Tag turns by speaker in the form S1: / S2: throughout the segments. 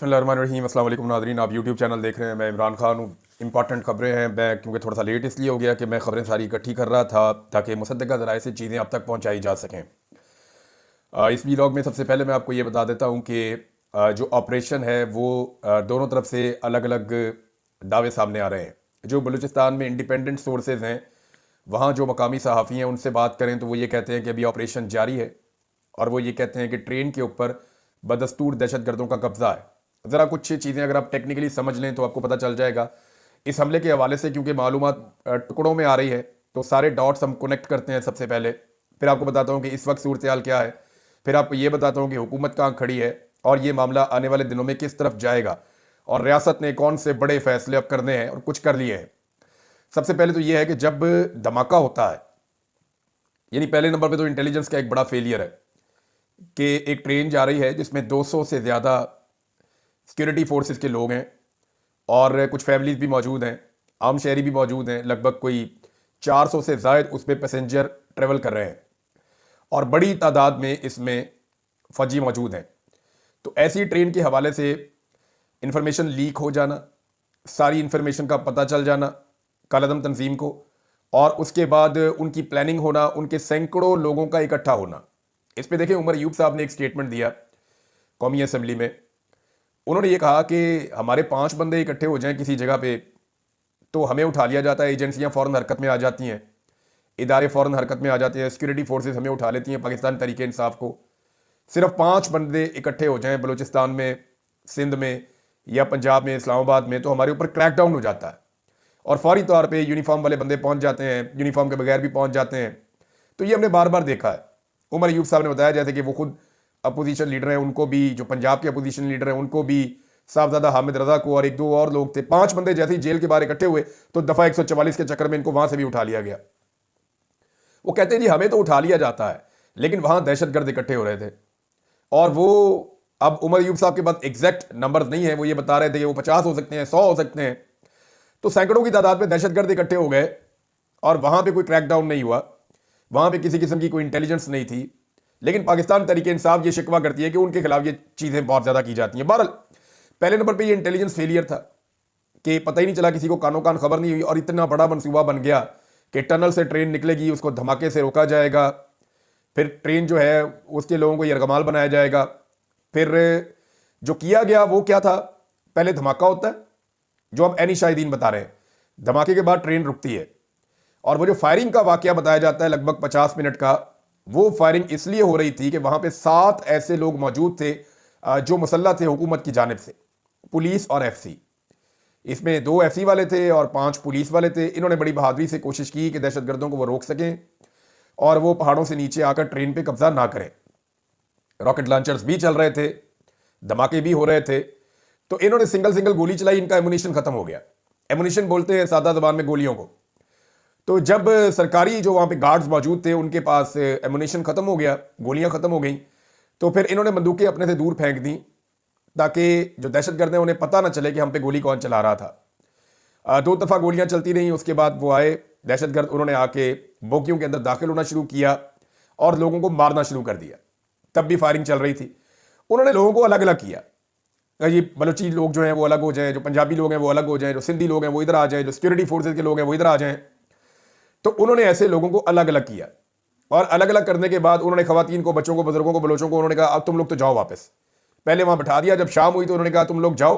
S1: बिस्मिल्लाहिर्रहमानिर्रहीम। अस्सलाम वालेकुम नाज़रीन, आप यूट्यूब चैनल देख रहे हैं। मैं इमरान खान हूँ। इंपॉर्टेंट खबरें हैं। मैं क्योंकि थोड़ा सा लेट इसलिए हो गया कि मैं खबरें सारी इकट्ठी कर रहा था ताकि मुसद्दक़ा ज़राए से चीज़ें आप तक पहुँचाई जा सकें। इस व्लॉग में सबसे पहले मैं आपको ये बता देता हूँ कि जो ऑपरेशन है वो दोनों तरफ से अलग अलग दावे सामने आ रहे हैं। जो बलूचिस्तान में इंडिपेंडेंट सोर्सेज हैं, वहाँ जो मकामी सहाफ़ी हैं उनसे बात करें तो वो ये कहते हैं कि अभी ऑपरेशन जारी है और वो ये कहते हैं कि ट्रेन के ऊपर बदस्तूर दहशतगर्दों का कब्जा है। ज़रा कुछ चीज़ें अगर आप टेक्निकली समझ लें तो आपको पता चल जाएगा। इस हमले के हवाले से क्योंकि मालूमात टुकड़ों में आ रही है तो सारे डॉट्स हम कनेक्ट करते हैं सबसे पहले, फिर आपको बताता हूँ कि इस वक्त सूरत हाल क्या है, फिर आपको ये बताता हूँ कि हुकूमत कहाँ खड़ी है और ये मामला आने वाले दिनों में किस तरफ जाएगा और रियासत ने कौन से बड़े फैसले अब करने हैं और कुछ कर लिए हैं। सबसे पहले तो ये है कि जब धमाका होता है, यानी पहले नंबर पे तो इंटेलिजेंस का एक बड़ा फेलियर है कि एक ट्रेन जा रही है जिसमें 200 से ज़्यादा सिक्योरिटी फोर्सेस के लोग हैं और कुछ फैमिलीज भी मौजूद हैं, आम शहरी भी मौजूद हैं। लगभग कोई 400 से ज़ायद उस पर पैसेंजर ट्रेवल कर रहे हैं और बड़ी तादाद में इसमें फौजी मौजूद हैं। तो ऐसी ट्रेन के हवाले से इंफॉर्मेशन लीक हो जाना, सारी इंफॉर्मेशन का पता चल जाना कालादम तंजीम को, और उसके बाद उनकी प्लानिंग होना, उनके सैकड़ों लोगों का इकट्ठा होना। इस पे देखें, उमर अयूब साहब ने एक स्टेटमेंट दिया कौमी असम्बली में। उन्होंने ये कहा कि हमारे 5 बंदे इकट्ठे हो जाएं किसी जगह पे तो हमें उठा लिया जाता है, एजेंसियां फ़ौरन हरकत में आ जाती हैं, इदारे फ़ौरन हरकत में आ जाते हैं, सिक्योरिटी फोर्सेस हमें उठा लेती हैं पाकिस्तान तहरीक इंसाफ को। सिर्फ 5 बंदे इकट्ठे हो जाएं बलूचिस्तान में, सिंध में या पंजाब में, इस्लामाबाद में, तो हमारे ऊपर क्रैकडाउन हो जाता है और फौरी तौर पर यूनिफॉर्म वाले बंदे पहुंच जाते हैं, यूनिफॉर्म के बगैर भी पहुंच जाते हैं। तो ये हमने बार बार देखा है। उमर अयूब साहब ने बताया जैसे कि वो खुद अपोजिशन लीडर हैं, उनको भी, जो पंजाब के अपोजिशन लीडर हैं उनको भी, साहबजादा हामिद रजा को और 1-2 और लोग थे, 5 बंदे जैसे ही जेल के बाहर इकट्ठे हुए तो दफा 144 के चक्कर में इनको वहां से भी उठा लिया गया। वो कहते हैं जी हमें तो उठा लिया जाता है, लेकिन वहां दहशतगर्द इकट्ठे हो रहे थे। और वो अब उमर अयूब साहब के पास एग्जैक्ट नंबर नहीं है, वो ये बता रहे थे कि वो 50 हो सकते हैं, 100 हो सकते हैं। तो सैकड़ों की तादाद में दहशतगर्द इकट्ठे हो गए और वहां पे कोई क्रैकडाउन नहीं हुआ, वहां पे किसी किस्म की कोई इंटेलिजेंस नहीं थी। लेकिन पाकिस्तान तहरीक इंसाफ ये शिकवा करती है कि उनके खिलाफ ये चीज़ें बहुत ज़्यादा की जाती हैं। बहरहाल पहले नंबर पे ये इंटेलिजेंस फेलियर था कि पता ही नहीं चला, किसी को कानो कान खबर नहीं हुई और इतना बड़ा मनसूबा बन गया कि टनल से ट्रेन निकलेगी, उसको धमाके से रोका जाएगा, फिर ट्रेन जो है उसके लोगों को यरगमाल बनाया जाएगा। फिर जो किया गया वो क्या था, पहले धमाका होता है जो अब एनी शाहिदीन बता रहे हैं, धमाके के बाद ट्रेन रुकती है और वो जो फायरिंग का वाकया बताया जाता है लगभग 50 मिनट का, वो फायरिंग इसलिए हो रही थी कि वहां पे 7 ऐसे लोग मौजूद थे जो मुसल्लह थे हुकूमत की जानिब से, पुलिस और एफसी। इसमें 2 एफसी वाले थे और 5 पुलिस वाले थे। इन्होंने बड़ी बहादुरी से कोशिश की कि दहशतगर्दों को वो रोक सकें और वो पहाड़ों से नीचे आकर ट्रेन पे कब्जा ना करें। रॉकेट लॉन्चर्स भी चल रहे थे, धमाके भी हो रहे थे। तो इन्होंने सिंगल सिंगल गोली चलाई, इनका एमुनिशन खत्म हो गया। एमुनिशन बोलते हैं सादा जबान में गोलियों को। तो जब सरकारी जो वहां पे गार्ड्स मौजूद थे उनके पास एमुनिशन खत्म हो गया, गोलियां खत्म हो गई, तो फिर इन्होंने बंदूकें अपने से दूर फेंक दी ताकि जो दहशतगर्द हैं उन्हें पता ना चले कि हम पे गोली कौन चला रहा था। 2 दफा गोलियां चलती रहीं, उसके बाद वो आए दहशतगर्द, उन्होंने आके बोगियों के अंदर दाखिल होना शुरू किया और लोगों को मारना शुरू कर दिया। तब भी फायरिंग चल रही थी। उन्होंने लोगों को अलग अलग किया, ये बलोची लोग जो हैं वो अलग हो जाएं, जो पंजाबी लोग हैं वो अलग हो जाएं, जो सिंधी लोग हैं वो इधर आ जाएं, जो सिक्योरिटी फोर्सेज के लोग हैं वो इधर आ जाएं। तो उन्होंने ऐसे लोगों को अलग अलग किया और अलग अलग करने के बाद उन्होंने खवातीन को, बच्चों को, बुजुर्गों को, बलोचों को उन्होंने कहा अब तुम लोग तो जाओ वापस। पहले वहां बैठा दिया, जब शाम हुई तो उन्होंने कहा तुम लोग जाओ,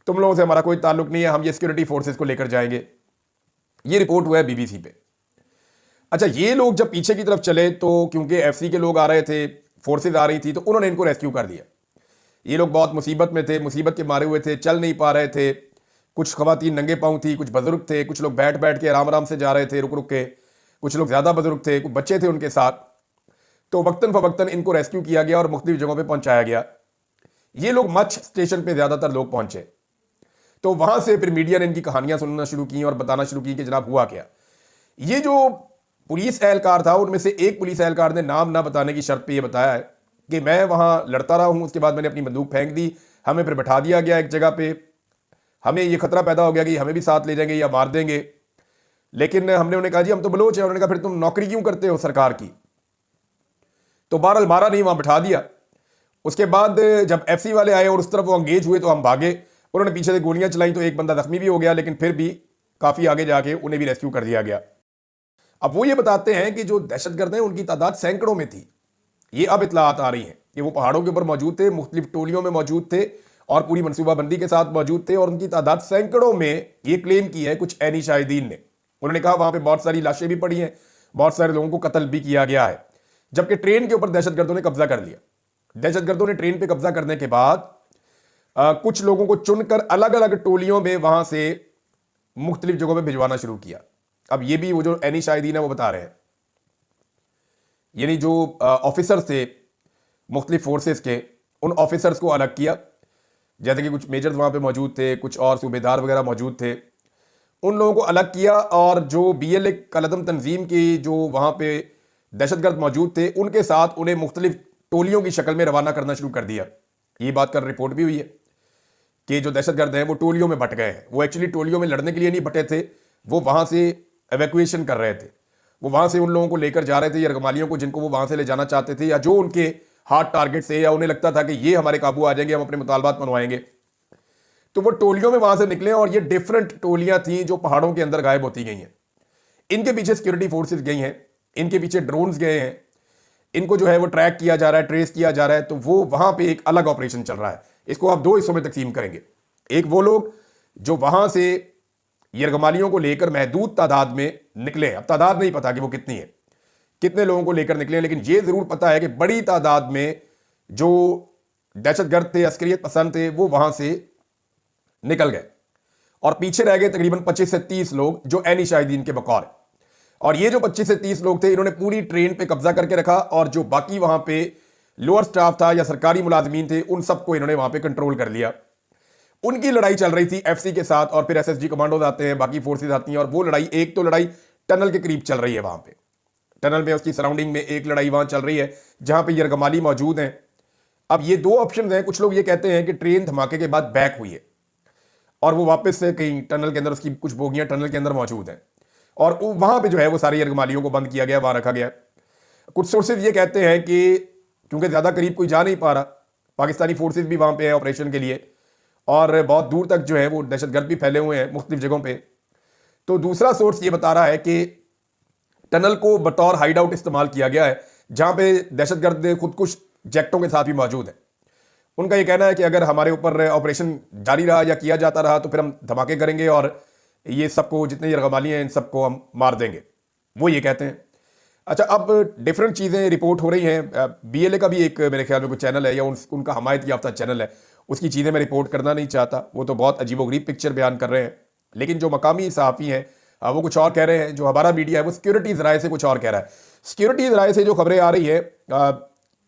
S1: तुम लोगों से हमारा कोई ताल्लुक नहीं है, हम ये सिक्योरिटी फोर्सेज को लेकर जाएंगे। ये रिपोर्ट हुआ है बीबीसी पे। अच्छा, ये लोग जब पीछे की तरफ चले तो क्योंकि एफसी के लोग आ रहे थे, फोर्सेज आ रही थी, तो उन्होंने इनको रेस्क्यू कर दिया। ये लोग बहुत मुसीबत में थे, मुसीबत के मारे हुए थे, चल नहीं पा रहे थे। कुछ खवातीन नंगे पांव थी, कुछ बुजुर्ग थे, कुछ लोग बैठ बैठ के आराम आराम से जा रहे थे, रुक रुक के, कुछ लोग ज्यादा बुजुर्ग थे, कुछ बच्चे थे उनके साथ। तो वक्तन फवक्तन इनको रेस्क्यू किया गया और मुख्तलिफ जगहों पर पहुंचाया गया। ये लोग मच स्टेशन पे ज्यादातर लोग पहुंचे, तो वहां से फिर मीडिया ने इनकी कहानियां सुनना शुरू की और बताना शुरू की कि जनाब हुआ क्या। ये जो पुलिस एहलकार था उनमें से एक पुलिस एहलकार ने नाम ना बताने की शर्त पे ये बताया है कि मैं वहां लड़ता रहा हूं, उसके बाद मैंने अपनी बंदूक फेंक दी, हमें फिर बैठा दिया गया एक जगह पे, हमें ये खतरा पैदा हो गया कि हमें भी साथ ले जाएंगे या मार देंगे। लेकिन हमने उन्हें कहा जी हम तो बलोच हैं। उन्होंने कहा फिर तुम नौकरी क्यों करते हो सरकार की? तो बहरहाल मारा नहीं, वहां बैठा दिया उसके बाद जब एफसी वाले आए और उस तरफ वो अंगेज हुए तो हम भागे, उन्होंने पीछे से गोलियां चलाई तो एक बंदा जख्मी भी हो गया, लेकिन फिर भी काफ़ी आगे जाके उन्हें भी रेस्क्यू कर दिया गया। अब वो ये बताते हैं कि जो दहशतगर्द हैं उनकी तादाद सैकड़ों में थी। ये अब इतलात आ रही हैं कि वो पहाड़ों के ऊपर मौजूद थे, मुख्तलिफ टोलियों में मौजूद थे और पूरी मनसूबाबंदी के साथ मौजूद थे और उनकी तादाद सैकड़ों में ये क्लेम की है कुछ ऐनी शाहिदीन ने। उन्होंने कहा वहां पे बहुत सारी लाशें भी पड़ी हैं, बहुत सारे लोगों को कत्ल भी किया गया है, जबकि ट्रेन के ऊपर दहशतगर्दों ने कब्जा कर लिया। दहशतगर्दों ने ट्रेन पे कब्जा करने के बाद कुछ लोगों को चुनकर अलग अलग टोलियों में वहां से मुख्तलिफ जगहों पर भिजवाना शुरू किया। अब ये भी वो जो ऐनी शाहिदीन है वो बता रहे हैं, यानी जो ऑफिसर्स थे मुख्तलिफ फोर्सेस के, उन ऑफिसर्स को अलग किया, जैसे कि कुछ मेजर्स वहाँ पे मौजूद थे, कुछ और सूबेदार वगैरह मौजूद थे, उन लोगों को अलग किया और जो BLA कलदम तंजीम की जो वहाँ पे दहशतगर्द मौजूद थे उनके साथ उन्हें मुख्तलिफ टोलियों की शक्ल में रवाना करना शुरू कर दिया। ये बात कर रिपोर्ट भी हुई है कि जो दहशतगर्द हैं वो टोलियों में बट गए हैं। वो एक्चुअली टोलियों में लड़ने के लिए नहीं बटे थे, वो वहाँ से एवैक्यूएशन कर रहे थे, वो वहाँ से उन लोगों को लेकर जा रहे थे, यरगमालियों को जिनको वो वहाँ से ले जाना चाहते थे या जो उनके हार्ड टारगेट से या उन्हें लगता था कि ये हमारे काबू आ जाएंगे, हम अपने मुतालबात मनवाएंगे, तो वो टोलियों में वहाँ से निकले। और ये डिफरेंट टोलियाँ थी जो पहाड़ों के अंदर गायब होती गई हैं। इनके पीछे सिक्योरिटी फोर्सेज गई हैं, इनके पीछे ड्रोन्स गए हैं, इनको जो है वो ट्रैक किया जा रहा है, ट्रेस किया जा रहा है। तो वो वहाँ पे एक अलग ऑपरेशन चल रहा है। इसको आप दो हिस्सों में तकसीम करेंगे। एक वो लोग जो वहाँ से यरगमालियों को लेकर महदूद तादाद में निकले, अब तादाद नहीं पता कि वो कितनी है, कितने लोगों को लेकर निकले, लेकिन ये जरूर पता है कि बड़ी तादाद में जो दहशतगर्द थे, अस्करियत पसंद थे, वो वहां से निकल गए और पीछे रह गए तकरीबन 25 से 30 लोग जो ऐनी शाहिदीन के बकौर। और ये जो 25 से 30 लोग थे इन्होंने पूरी ट्रेन पे कब्जा करके रखा और जो बाकी वहां पे लोअर स्टाफ था या सरकारी मुलाजमीन थे उन सबको इन्होंने वहां पे कंट्रोल कर लिया। उनकी लड़ाई चल रही थी एफसी के साथ और फिर SSG कमांडोज आते हैं, बाकी फोर्सेज आती हैं और वो लड़ाई, एक तो लड़ाई टनल के करीब चल रही है, वहां पे टनल में उसकी सराउंडिंग में एक लड़ाई वहां चल रही है जहां पे यरगमाली मौजूद हैं। अब ये दो ऑप्शन हैं, कुछ लोग ये कहते हैं कि ट्रेन धमाके के बाद बैक हुई है और वो वापस से कहीं टनल के अंदर, उसकी कुछ बोगियां टनल के अंदर मौजूद हैं और वहां पे जो है वो सारी यरगमालियों को बंद किया गया, वहां रखा गया। कुछ सोर्सेज ये कहते हैं कि क्योंकि ज्यादा करीब कोई जा नहीं पा रहा, पाकिस्तानी फोर्सेज भी वहां पे है ऑपरेशन के लिए और बहुत दूर तक जो है वो दहशतगर्द भी फैले हुए हैं मुख्तलिफ जगहों पे। तो दूसरा सोर्स ये बता रहा है कि टनल को बतौर हाइड आउट इस्तेमाल किया गया है जहां पे दहशतगर्द खुदकुश जेक्टों के साथ भी मौजूद है। उनका ये कहना है कि अगर हमारे ऊपर ऑपरेशन जारी रहा या किया जाता रहा तो फिर हम धमाके करेंगे और ये सबको, जितने यरगमाली हैं इन सबको हम मार देंगे, वो ये कहते हैं। अच्छा, अब डिफरेंट चीज़ें रिपोर्ट हो रही हैं। BLA का भी एक मेरे ख्याल में कोई चैनल है या उनका हमायत याफ्ता चैनल है, उसकी चीज़ें मैं रिपोर्ट करना नहीं चाहता, वो तो बहुत अजीबोगरीब पिक्चर बयान कर रहे हैं। लेकिन जो मकामी सहाफ़ी हैं वो कुछ और कह रहे हैं, जो हमारा मीडिया है वो सिक्योरिटी ज़राए से कुछ और कह रहा है। सिक्योरिटी ज़राए से जो खबरें आ रही है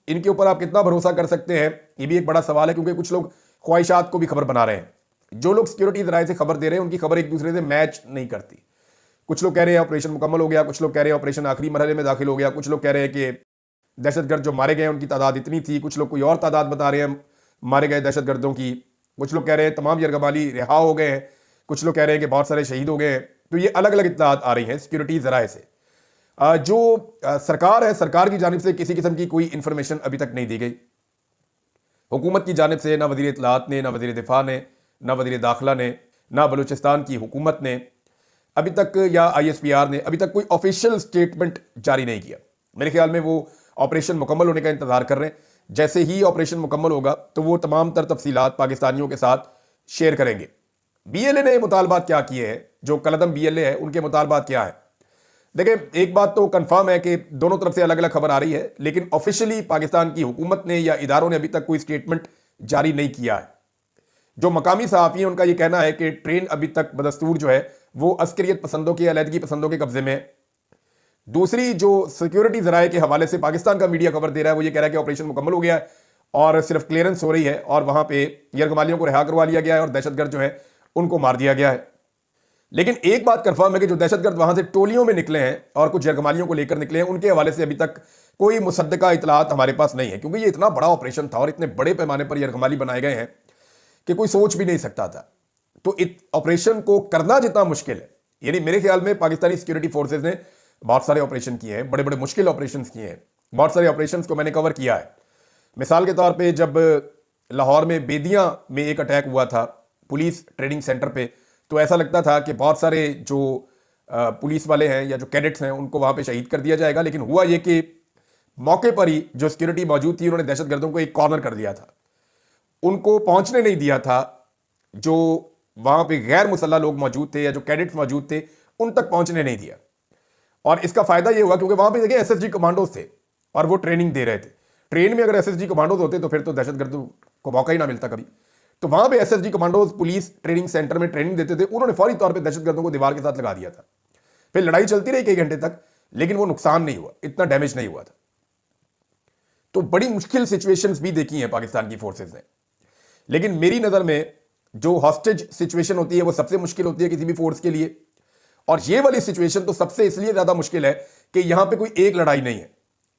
S1: इनके ऊपर आप कितना भरोसा कर सकते हैं, ये भी एक बड़ा सवाल है, क्योंकि कुछ लोग ख्वाहिशात को भी खबर बना रहे हैं। जो लोग सिक्योरिटी ज़राए से खबर दे रहे हैं उनकी खबर एक दूसरे से मैच नहीं करती। कुछ लोग कह रहे हैं ऑपरेशन मुकम्मल हो गया, कुछ लोग कह रहे हैं ऑपरेशन आखिरी मरहले में दाखिल हो गया, कुछ लोग कह रहे हैं कि दहशतगर्द जो मारे गए उनकी तादाद इतनी थी, कुछ लोग कोई और तादाद बता रहे हैं मारे गए दहशतगर्दों की, कुछ लोग कह रहे हैं तमाम यरगमाली रिहा हो गए हैं, कुछ लोग कह रहे हैं कि बहुत सारे शहीद हो गए हैं। तो ये अलग अलग इत्तलात आ रही हैं सिक्योरिटी ज़राए से। जो सरकार है, सरकार की जानिब से किसी किस्म की कोई इंफॉर्मेशन अभी तक नहीं दी गई। हुकूमत की जानिब से ना वज़ीर इत्तलात ने, ना वज़ीर दिफा ने, ना वज़ीर दाखिला ने, ना बलूचिस्तान की हुकूमत ने अभी तक या ISPR ने अभी तक कोई ऑफिशियल स्टेटमेंट जारी नहीं किया। मेरे ख्याल में वो ऑपरेशन मुकम्मल होने का इंतजार कर रहे हैं। जैसे ही ऑपरेशन मुकम्मल होगा तो वो तमाम तर तफसीलात पाकिस्तानियों के साथ शेयर करेंगे। BLA ने मुतालबात क्या किए हैं, जो कलदम BLA है उनके मुतालबात क्या है? देखिए, एक बात तो कंफर्म है कि दोनों तरफ से अलग अलग खबर आ रही है, लेकिन ऑफिशियली पाकिस्तान की हुकूमत ने या इदारों ने अभी तक कोई स्टेटमेंट जारी नहीं किया है। जो मकामी सहाफ़ी हैं उनका यह कहना है कि ट्रेन अभी तक बदस्तूर जो है वो अस्करियत पसंदों के, अलहदगी पसंदों के कब्जे में है। दूसरी जो सिक्योरिटी ज़राए के हवाले से पाकिस्तान का मीडिया खबर दे रहा है वो ये कह रहा है कि ऑपरेशन मुकम्मल हो गया है और सिर्फ क्लियरेंस हो रही है और वहां पे यरगमालियों को रिहा करवा लिया गया है और दहशतगर्द जो है उनको मार दिया गया है। लेकिन एक बात कंफर्म है कि जो दहशतगर्द वहां से टोलियों में निकले हैं और कुछ यरगमालियों को लेकर निकले हैं, उनके हवाले से अभी तक कोई मुसद्दका इतलात हमारे पास नहीं है, क्योंकि ये इतना बड़ा ऑपरेशन था और इतने बड़े पैमाने पर यरगमाली बनाए गए हैं कि कोई सोच भी नहीं सकता था। तो इस ऑपरेशन को करना जितना मुश्किल है, यानी मेरे ख्याल में पाकिस्तानी सिक्योरिटी फोर्सेज ने बहुत सारे ऑपरेशन किए हैं, बड़े बड़े मुश्किल ऑपरेशन किए हैं, बहुत सारे ऑपरेशन को मैंने कवर किया है, मिसाल के तौर पे जब लाहौर में बेदियां में एक अटैक हुआ था पुलिस ट्रेनिंग सेंटर पे, तो ऐसा लगता था कि बहुत सारे जो पुलिस वाले हैं या जो कैडेट्स हैं उनको वहां पे शहीद कर दिया जाएगा। लेकिन हुआ ये कि मौके पर ही जो सिक्योरिटी मौजूद थी उन्होंने दहशतगर्दों को एक कॉर्नर कर दिया था, उनको पहुंचने नहीं दिया था। जो वहां पे गैर मुसल्लह लोग मौजूद थे या जो कैडेट्स मौजूद थे उन तक पहुंचने नहीं दिया। और इसका फायदा ये हुआ क्योंकि वहां पे देखिए एसएसजी कमांडोज थे और वो ट्रेनिंग दे रहे थे। ट्रेन में अगर एसएसजी कमांडोज होते तो फिर तो दहशतगर्दों को मौका ही ना मिलता कभी। तो वहां पे SSG commandos police training centre में ट्रेनिंग देते थे, उन्होंने फौरी तौर पे दहशतगर्दों को दीवार के साथ लगा दिया था। फिर लड़ाई चलती रही कई घंटे तक, लेकिन वो नुकसान नहीं हुआ, इतना डैमेज नहीं हुआ था। तो बड़ी मुश्किल सिचुएशंस भी देखी हैं पाकिस्तान की फोर्सेस ने। लेकिन मेरी नजर में जो हॉस्टेज सिचुएशन होती है वो सबसे मुश्किल होती है किसी भी फोर्स के लिए। और ये वाली सिचुएशन तो सबसे इसलिए ज्यादा मुश्किल है कि यहां पे कोई एक लड़ाई नहीं है,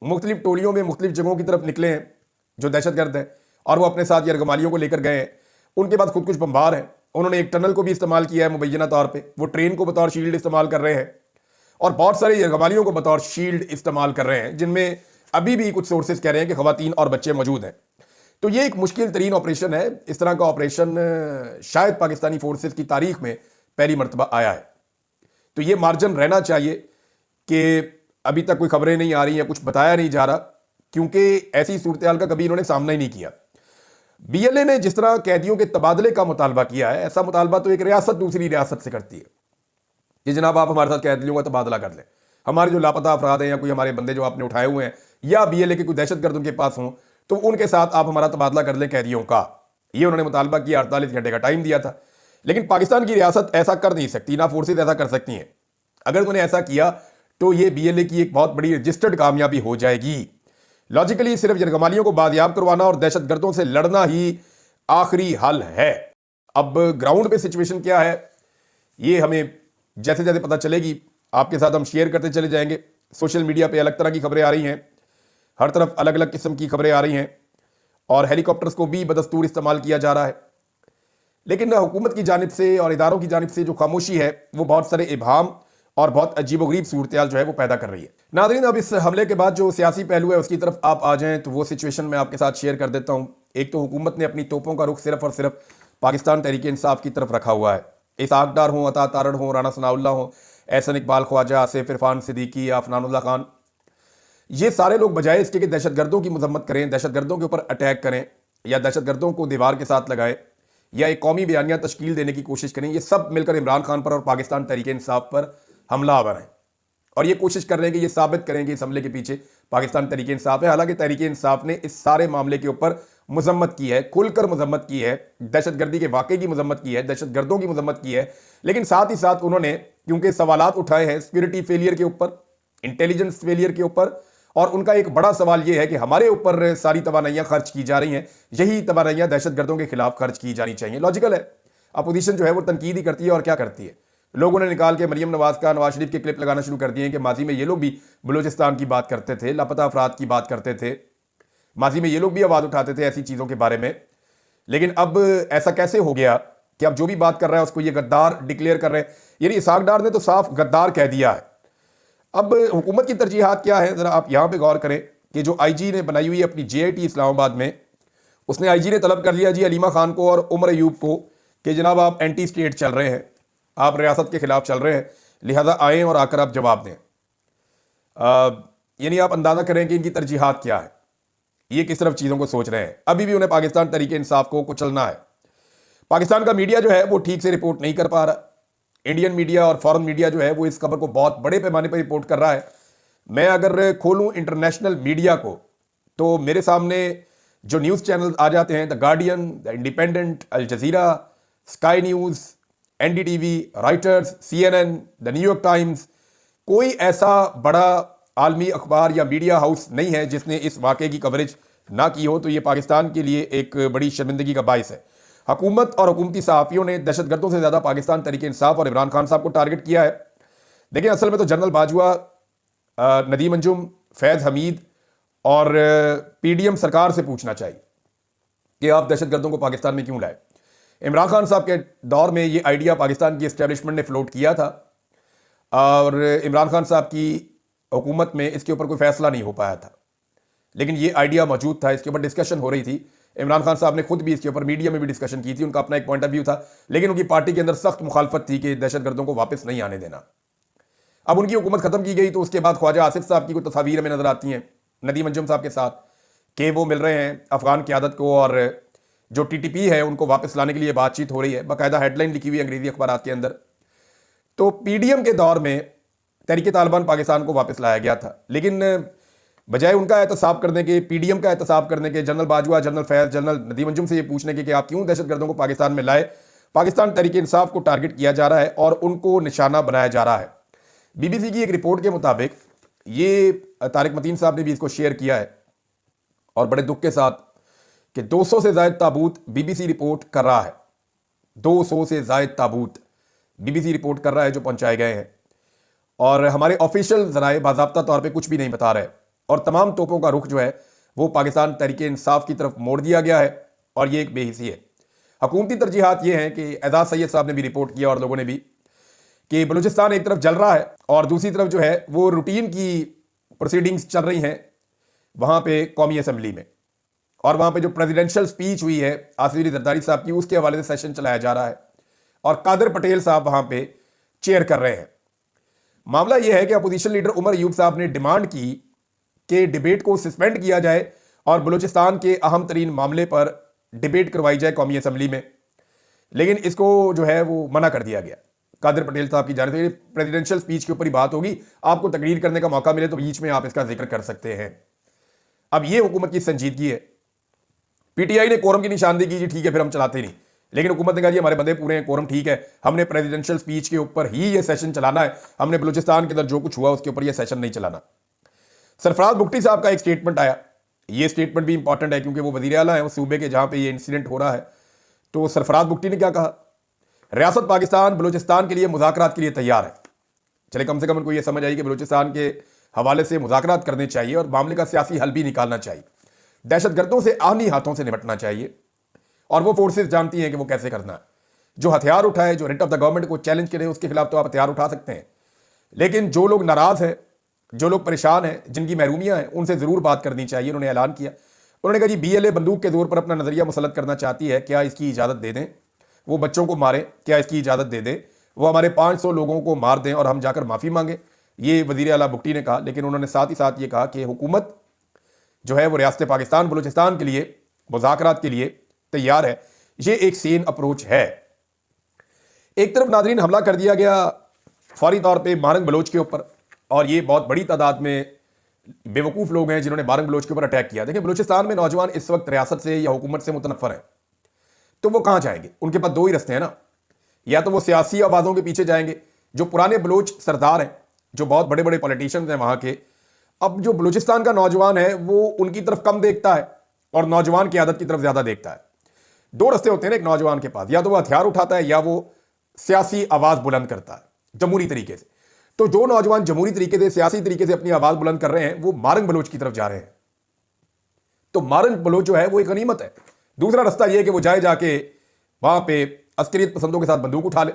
S1: मुख्तलिफ टोलियों में मुख्तलिफ जगहों की तरफ निकले हैं जो दहशतगर्द हैं और वो अपने साथ यरगमालियों को लेकर गए हैं। उनके पास खुद कुछ बम्बार हैं, उन्होंने एक टनल को भी इस्तेमाल किया है मुबैना तौर पर, वो ट्रेन को बतौर शील्ड इस्तेमाल कर रहे हैं और बहुत सारे यरगमालियों को बतौर शील्ड इस्तेमाल कर रहे हैं, जिनमें अभी भी कुछ सोर्सेज कह रहे हैं कि खवातीन और बच्चे मौजूद हैं। तो ये एक मुश्किल तरीन ऑपरेशन है। इस तरह का ऑपरेशन शायद पाकिस्तानी फोर्सेस की तारीख में पहली मरतबा आया है। तो ये मार्जिन रहना चाहिए कि अभी तक कोई खबरें नहीं आ रही हैं, कुछ बताया नहीं जा रहा, क्योंकि ऐसी सूरत हाल का कभी इन्होंने सामना ही नहीं किया। बीएलए ने जिस तरह कैदियों के तबादले का मुतालबा किया है, ऐसा मुतालबा तो एक रियासत दूसरी रियासत से करती है कि जनाब आप हमारे साथ कैदियों का तबादला कर लें, हमारे जो लापता अफराद हैं या कोई हमारे बंदे जो आपने उठाए हुए हैं या बीएलए के कोई दहशतगर्द उनके पास हों तो उनके साथ आप हमारा तबादला कर लें कैदियों का। ये उन्होंने मुतालबा किया, 48 घंटे का टाइम दिया था। लेकिन पाकिस्तान की रियासत ऐसा कर नहीं सकती, ना फोर्सेज ऐसा कर सकती हैं। अगर उन्होंने ऐसा किया तो ये बीएलए की एक बहुत बड़ी रजिस्टर्ड कामयाबी हो जाएगी। लॉजिकली सिर्फ यरगमालियों को बाजियाब करवाना और दहशतगर्दों से लड़ना ही आखिरी हल है। अब ग्राउंड पे सिचुएशन क्या है ये हमें जैसे जैसे पता चलेगी आपके साथ हम शेयर करते चले जाएंगे। सोशल मीडिया पे अलग तरह की खबरें आ रही हैं, हर तरफ अलग अलग किस्म की खबरें आ रही हैं और हेलीकॉप्टर्स को भी बदस्तूर इस्तेमाल किया जा रहा है। लेकिन हुकूमत की जानिब से और इदारों की जानिब से जो खामोशी है वो बहुत सारे इबाम और बहुत अजीबोगरीब सूरत हाल जो है वो पैदा कर रही है। नाज़रीन, अब इस हमले के बाद जो सियासी पहलू है उसकी तरफ आप आ जाएं तो वो सिचुएशन मैं आपके साथ शेयर कर देता हूं। एक तो हुकूमत ने अपनी तोपों का रुख सिर्फ और सिर्फ पाकिस्तान तहरीक इंसाफ की तरफ रखा हुआ है। इसाक डार हों, अता तारड़ हों, राना सनाउल्लाह हों, एहसन इकबाल ख्वाजा, आसिफ इरफान सिद्दीकी या अफनानुल्लाह खान, ये सारे लोग बजाय इसके कि दहशतगर्दों की मजम्मत करें, दहशतगर्दों के ऊपर अटैक करें या दहशतगर्दों को दीवार के साथ लगाएं या एक कौमी बयानिया तश्कील देने की कोशिश करें, ये सब मिलकर इमरान खान पर और पाकिस्तान तहरीक इंसाफ पर हमला आवर हैं और ये कोशिश कर रहे हैं कि ये साबित करें कि इस हमले के पीछे पाकिस्तान तहरीक इंसाफ है। हालांकि तहरीक इंसाफ ने इस सारे मामले के ऊपर मजम्मत की है, खुलकर मजम्मत की है, दहशतगर्दी के वाक़े की मजम्मत की है, दहशतगर्दों की मजम्मत की है। लेकिन साथ ही साथ उन्होंने क्योंकि सवालात उठाए हैं सिक्योरिटी फेलियर के ऊपर, इंटेलिजेंस फेलियर के ऊपर, और उनका एक बड़ा सवाल यह है कि हमारे ऊपर सारी तवानाइयां खर्च की जा रही हैं, यही तवानाइयां दहशतगर्दों के खिलाफ खर्च की जानी चाहिए। लॉजिकल है, अपोजिशन जो है वो तनकीद ही करती है और क्या करती है। लोगों ने निकाल के मरियम नवाज का, नवाज शरीफ के क्लिप लगाना शुरू कर दिए कि माजी में ये लोग भी बलूचिस्तान की बात करते थे, लापता अफराद की बात करते थे, माजी में ये लोग भी आवाज उठाते थे ऐसी चीजों के बारे में। लेकिन अब ऐसा कैसे हो गया कि अब जो भी बात कर रहा है उसको ये गद्दार डिक्लेयर कर रहे हैं। यानी इसाक डार ने तो साफ गद्दार कह दिया है। अब हुकूमत की तरजीहात क्या है जरा आप यहां पे गौर करें कि जो आईजी ने बनाई हुई है अपनी जेआईटी इस्लामाबाद में, उसने आईजी ने तलब कर लिया जी अलीमा खान को और उमर अयूब को कि जनाब आप एंटी स्टेट चल रहे हैं, आप रियासत के खिलाफ चल रहे हैं, लिहाजा आएँ और आकर आप जवाब दें। यानी आप अंदाजा करें कि इनकी तरजीहात क्या है, ये किस तरफ चीज़ों को सोच रहे हैं। अभी भी उन्हें पाकिस्तान तहरीक इंसाफ को कुचलना है। पाकिस्तान का मीडिया जो है वो ठीक से रिपोर्ट नहीं कर पा रहा। इंडियन मीडिया और फॉरेन मीडिया जो है वो इस खबर को बहुत बड़े पैमाने पर रिपोर्ट कर रहा है। मैं अगर खोलूं इंटरनेशनल मीडिया को तो मेरे सामने जो न्यूज़ चैनल आ जाते हैं, the guardian, the independent, Al Jazeera, sky news, NDTV, Reuters, CNN, the New York times, कोई ऐसा बड़ा आलमी अखबार या मीडिया हाउस नहीं है जिसने इस वाक़े की कवरेज ना की हो। तो ये पाकिस्तान के लिए एक बड़ी शर्मिंदगी का बायस है। हुकूमत और हुकूमती सहाफ़ियों ने दहशतगर्दों से ज़्यादा पाकिस्तान तहरीक इंसाफ और इमरान खान साहब को टारगेट किया है। लेकिन असल में तो जनरल बाजवा, नदीम अंजुम, फैज़ हमीद और PDM सरकार से पूछना चाहिए कि आप दहशतगर्दों को पाकिस्तान में क्यों लाए। इमरान खान साहब के दौर में ये आइडिया पाकिस्तान की एस्टेब्लिशमेंट ने फ्लोट किया था और इमरान खान साहब की हुकूमत में इसके ऊपर कोई फैसला नहीं हो पाया था। लेकिन ये आइडिया मौजूद था, इसके ऊपर डिस्कशन हो रही थी। इमरान खान साहब ने खुद भी इसके ऊपर मीडिया में भी डिस्कशन की थी, उनका अपना एक पॉइंट ऑफ व्यू था, लेकिन उनकी पार्टी के अंदर सख्त मुखालफत थी कि दहशतगर्दों को वापस नहीं आने देना। अब उनकी हुकूमत खत्म की गई तो उसके बाद ख्वाजा आसिफ साहब की कुछ तस्वीर में नजर आती हैं नदीम अंजुम साहब के साथ कि वो मिल रहे हैं अफगान क़यादत को, और जो टीटीपी है उनको वापस लाने के लिए बातचीत हो रही है। बाकायदा हेडलाइन लिखी हुई अंग्रेजी अखबार के अंदर। तो पीडीएम के दौर में तहरीक तालिबान पाकिस्तान को वापस लाया गया था, लेकिन बजाय उनका एहतसाब करने के, पीडीएम का एहतसाब करने के, general Bajwa, general Faiz, general Nadeem Anjum से ये पूछने के कि आप क्यों दहशतगर्दों को पाकिस्तान में लाए, पाकिस्तान तहरीक इंसाफ को टारगेट किया जा रहा है और उनको निशाना बनाया जा रहा है। बीबीसी की एक रिपोर्ट के मुताबिक, ये तारिक मतीन साहब ने भी इसको शेयर किया है और बड़े दुख के साथ, कि 200 से ज़ायद ताबूत बीबीसी रिपोर्ट कर रहा है, 200 से ज़ायद ताबूत बीबीसी रिपोर्ट कर रहा है जो पहुंचाए गए हैं, और हमारे ऑफिशियल ज़राए बाज़ाब्ता तौर पे कुछ भी नहीं बता रहे, और तमाम तोपों का रुख जो है वो पाकिस्तान तहरीक इंसाफ की तरफ मोड़ दिया गया है, और ये एक बेहिसी है। हुकूमती तरजीहात ये हैं कि एजाज सैयद साहब ने भी रिपोर्ट किया और लोगों ने भी, कि बलूचिस्तान एक तरफ जल रहा है और दूसरी तरफ जो है वो रूटीन की प्रोसीडिंग्स चल रही हैं वहाँ पे कौमी असम्बली में, और वहाँ पे जो प्रेसिडेंशियल स्पीच हुई है आसिफ अली जरदारी साहब की, उसके हवाले से सेशन चलाया जा रहा है और कादिर पटेल साहब वहाँ पे चेयर कर रहे हैं। मामला यह है कि अपोजिशन लीडर उमर अयूब साहब ने डिमांड की कि डिबेट को सस्पेंड किया जाए और बलूचिस्तान के अहम तरीन मामले पर डिबेट करवाई जाए कौमी असम्बली में, लेकिन इसको जो है वो मना कर दिया गया कादिर पटेल साहब की जानिब से। प्रेसिडेंशियल स्पीच के ऊपर ही बात होगी, आपको तकरीर करने का मौका मिले तो बीच में आप इसका जिक्र कर सकते हैं। अब ये हुकूमत की संजीदगी है। पीटीआई ने कोरम की निशानदेही की, जी ठीक है फिर हम चलाते नहीं, लेकिन हुकूमत ने कहा जी हमारे बंदे पूरे हैं, कोरम ठीक है, हमने प्रेसिडेंशियल स्पीच के ऊपर ही ये सेशन चलाना है, हमने बलूचिस्तान के अंदर जो कुछ हुआ उसके ऊपर ये सेशन नहीं चलाना। सरफराज बुगटी साहब का एक स्टेटमेंट आया, ये स्टेटमेंट भी इंपॉर्टेंट है क्योंकि वो वजीर आला है उस सूबे के जहां पे ये इंसिडेंट हो रहा है। तो सरफराज बुगटी ने क्या कहा, रियासत पाकिस्तान बलूचिस्तान के लिए मुज़ाकरात के लिए तैयार है। चले कम से कम उनको ये समझ आई कि बलूचिस्तान के हवाले से मुज़ाकरात करने चाहिए और मामले का सियासी हल भी निकालना चाहिए, दहशतगर्दों से आनी हाथों से निपटना चाहिए, और वो फोर्सेस जानती हैं कि वो कैसे करना है। जो हथियार उठाए, जो रिट ऑफ द गवर्नमेंट को चैलेंज करे, उसके खिलाफ तो आप हथियार उठा सकते हैं, लेकिन जो लोग नाराज हैं, जो लोग परेशान हैं, जिनकी महरूमियां हैं, उनसे जरूर बात करनी चाहिए। उन्होंने ऐलान किया, उन्होंने कहा जी बीएलए बंदूक के जोर पर अपना नजरिया मुसलत करना चाहती है, क्या इसकी इजाजत दे दें, वो बच्चों को मारे, क्या इसकी इजाजत दे दें, वो हमारे 500 लोगों को मार दें और हम जाकर माफी मांगे, ये वजीर आला बुगटी ने कहा। लेकिन उन्होंने साथ ही साथ ये कहा कि हुकूमत जो है वो रियासत पाकिस्तान बलूचिस्तान के लिए मुज़ाकरात के लिए तैयार है। ये एक सेन अप्रोच है। एक तरफ नाज़रीन हमला कर दिया गया फौरी तौर पे बारंग बलोच के ऊपर, और ये बहुत बड़ी तादाद में बेवकूफ़ लोग हैं जिन्होंने बारंग बलोच के ऊपर अटैक किया। देखिए बलूचिस्तान में नौजवान इस वक्त रियासत से या हुकूमत से मुतनफ़र हैं, तो वो कहाँ जाएंगे? उनके पास दो ही रास्ते हैं ना, या तो वो सियासी आवाज़ों के पीछे जाएंगे, जो पुराने बलोच सरदार हैं, जो बहुत बड़े बड़े पॉलिटिशियंस हैं वहाँ के। अब जो बलूचिस्तान का नौजवान है वो उनकी तरफ कम देखता है और नौजवान की आदत की तरफ ज़्यादा देखता है। दो रास्ते होते हैं ना एक नौजवान के पास, या तो वो हथियार उठाता है या वो सियासी आवाज़ बुलंद करता है जमहूरी तरीके से। तो जो नौजवान जमहूरी तरीके से, सियासी तरीके से अपनी आवाज़ बुलंद कर रहे हैं, वो मारंग बलोच की तरफ जा रहे हैं। तो मारंग बलोच जो है वो एक गनीमत है। दूसरा रास्ता यह है कि वो जाके वहाँ पे अस्करियत पसंदों के साथ बंदूक उठा ले।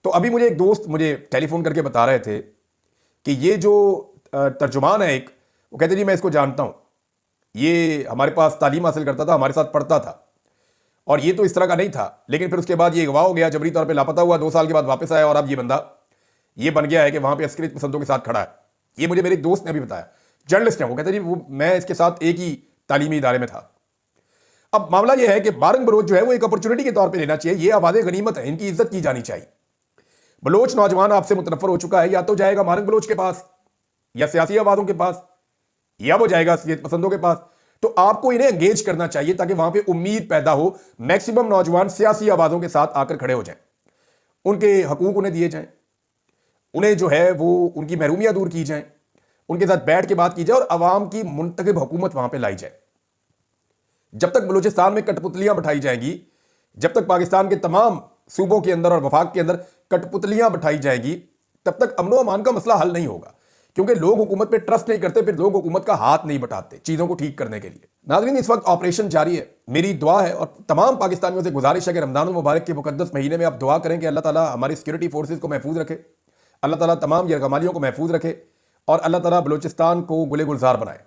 S1: तो अभी मुझे एक दोस्त मुझे टेलीफोन करके बता रहे थे कि ये जो तर्जुमान है एक, वो कहते जी मैं इसको जानता हूँ, ये हमारे पास तालीम हासिल करता था, हमारे साथ पढ़ता था, और ये तो इस तरह का नहीं था, लेकिन फिर उसके बाद ये अगवा हो गया, जबरी तौर पे लापता हुआ, 2 साल के बाद वापस आया और अब ये बंदा ये बन गया है कि वहाँ पे अस्करियत पसंदों के साथ खड़ा है। ये मुझे मेरे दोस्त ने अभी बताया, जर्नलिस्ट है वो, कहते जी वो मैं इसके साथ एक ही तालीमी इदारे में था। अब मामला यह है कि बारंग बलोच जो है वो एक अपॉर्चुनिटी के तौर पर लेना चाहिए। ये आवाज़ें गनीमत है, इनकी इज्जत की जानी चाहिए। बलोच नौजवान आपसे मुतनफर हो चुका है, या तो जाएगा मारंग बलोच के पास या सियासी आवाज़ों के पास, या वो जाएगा अस्करियत पसंदों के पास। तो आपको इन्हें एंगेज करना चाहिए ताकि वहां पे उम्मीद पैदा हो, मैक्सिमम नौजवान सियासी आवाज़ों के साथ आकर खड़े हो जाएं, उनके हकूक उन्हें दिए जाएं, उन्हें जो है वो उनकी महरूमियां दूर की जाएं, उनके साथ बैठ के बात की जाए और अवाम की मुंतखब हुकूमत वहां पे लाई जाए। जब तक बलूचिस्तान में कठपुतलियां बैठाई जाएंगी, जब तक पाकिस्तान के तमाम सूबों के अंदर और वफाक के अंदर कठपुतलियां बैठाई जाएंगी, तब तक अमनो अमान का मसला हल नहीं होगा, क्योंकि लोग हुकूमत पे ट्रस्ट नहीं करते, फिर लोग हुकूमत का हाथ नहीं बटाते चीज़ों को ठीक करने के लिए। नाज़रीन इस वक्त ऑपरेशन जारी है। मेरी दुआ है और तमाम पाकिस्तानियों से गुजारिश है कि रमज़ान मुबारक के मुकद्दस महीने में आप दुआ करें कि अल्लाह ताला हमारी सिक्योरिटी फोर्सेज को महफूज रखे, अल्लाह ताला तमाम यरगमालियों को महफूज रखे और अल्लाह ताला बलूचिस्तान को गुले गुलजार बनाए।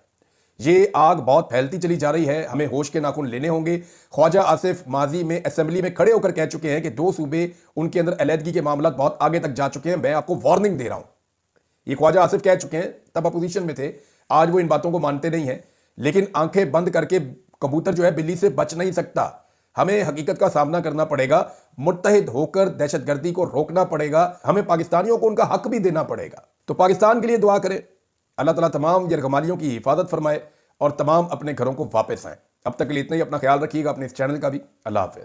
S1: ये आग बहुत फैलती चली जा रही है, हमें होश के नाखून लेने होंगे। ख्वाजा आसिफ माजी में असेंबली में खड़े होकर कह चुके हैं कि 2 सूबे उनके अंदर अलहदगी के मामला बहुत आगे तक जा चुके हैं, मैं आपको वार्निंग दे रहा हूं। ये ख्वाजा आसिफ कह चुके हैं, तब अपोजिशन में थे। आज वो इन बातों को मानते नहीं हैं, लेकिन आंखें बंद करके कबूतर जो है बिल्ली से बच नहीं सकता। हमें हकीकत का सामना करना पड़ेगा, मुत्तहिद होकर दहशतगर्दी को रोकना पड़ेगा, हमें पाकिस्तानियों को उनका हक भी देना पड़ेगा। तो पाकिस्तान के लिए दुआ करें, अल्लाह ताला तमाम यरगमालियों की हिफाजत फरमाए और तमाम अपने घरों को वापस आएं। अब तक के लिए इतना ही। अपना ख्याल रखिएगा, अपने इस चैनल का भी। अल्लाह हाफिज़।